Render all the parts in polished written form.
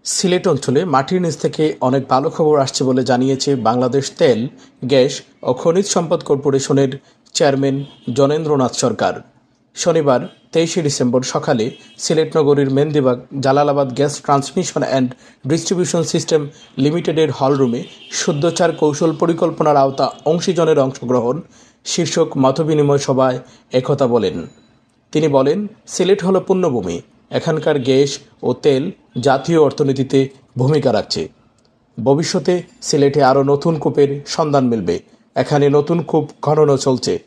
সিলেট অঞ্চলে মাটির নিচ থেকে অনেক ভালো খবর আসছে বলে জানিয়েছে বাংলাদেশ তেল, গ্যাস ও খনিজ সম্পদ কর্পোরেশনের চেয়ারম্যান জ্ঞানেন্দ্রনাথ সরকার। শনিবার 23 ডিসেম্বর সকালে সিলেট নগরীর Mendibag Jalalabad gas transmission and distribution system লিমিটেডের হলরুমে শুদ্ধচার কৌশল পরিকল্পনার আওতা অংশীজনের অংশগ্রহণ শীর্ষক মতবিনিময় সভায় একথা বলেন। তিনি বলেন, সিলেট হলো পুণ্যভূমি। এখানকার গ্যাস ও তেল জাতীয় অর্থনীতিতে ভূমিকা রাখছে। ভবিষ্যতে সিলেটে আরও নতুন কূপের সন্ধান মিলবে। এখানে নতুন কূপ খননও চলছে।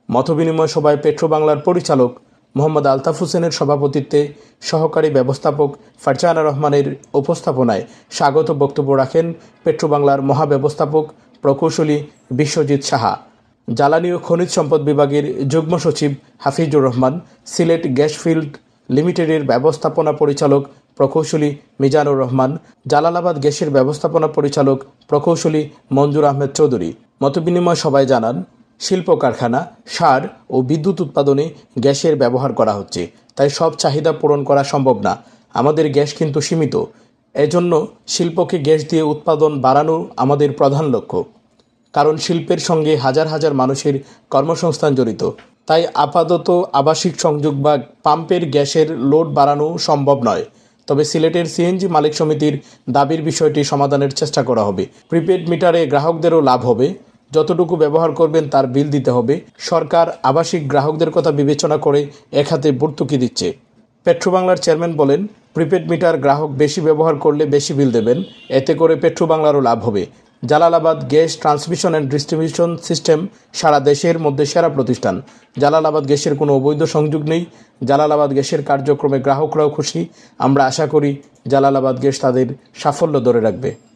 মতবিনিময় সভায় পেট্রোবাংলার পরিচালক মোহাম্মদ আলতাফ হোসেনের সভাপতিত্বে সহকারী ব্যবস্থাপক ফারজানা রহমানের উপস্থাপনায় স্বাগত বক্তব্য রাখেন পেট্রোবাংলার মহাব্যবস্থাপক প্রকৌশলী বিশ্বজিৎ সাহা, জ্বালানি ও খনিজ সম্পদ বিভাগের যুগ্ম সচিব হাফিজুর রহমান, সিলেট গ্যাস ফিল্ড লিমিটেডের ব্যবস্থাপনা পরিচালক প্রকৌশলী মিজানুর রহমান, জালালাবাদ গ্যাসের ব্যবস্থাপনা পরিচালক প্রকৌশলী মঞ্জুর আহমেদ চৌধুরী। মতবিনিময় সভায় জানান, শিল্প কারখানা, সার ও বিদ্যুৎ উৎপাদনে গ্যাসের ব্যবহার করা হচ্ছে, তাই সব চাহিদা পূরণ করা সম্ভব না। আমাদের গ্যাস কিন্তু সীমিত। এজন্য শিল্পকে গ্যাস দিয়ে উৎপাদন বাড়ানো আমাদের প্রধান লক্ষ্য। কারণ শিল্পের সঙ্গে হাজার হাজার মানুষের কর্মসংস্থান জড়িত। তাই আপাতত আবাসিক সংযোগ বা পাম্পের গ্যাসের লোড বাড়ানো সম্ভব নয়। তবে সিলেটের সিএনজি মালিক সমিতির দাবির বিষয়টি সমাধানের চেষ্টা করা হবে। প্রিপেড মিটারে গ্রাহকদেরও লাভ হবে। যতটুকু ব্যবহার করবেন তার বিল দিতে হবে। সরকার আবাসিক গ্রাহকদের কথা বিবেচনা করে এক হাতে ভর্তুকি দিচ্ছে। পেট্রোবাংলার চেয়ারম্যান বলেন, প্রিপেড মিটার গ্রাহক বেশি ব্যবহার করলে বেশি বিল দেবেন। এতে করে পেট্রোবাংলারও লাভ হবে। Jalalabad gas transmission and distribution system সারা দেশের মধ্যে সেরা প্রতিষ্ঠান। জালালাবাদ গ্যাসের কোনো অবৈধ সংযোগ নেই। জালালাবাদ গ্যাসের কার্যক্রমে গ্রাহকরাও খুশি। আমরা আশা করি জালালাবাদ গ্যাস তাদের সাফল্য ধরে রাখবে।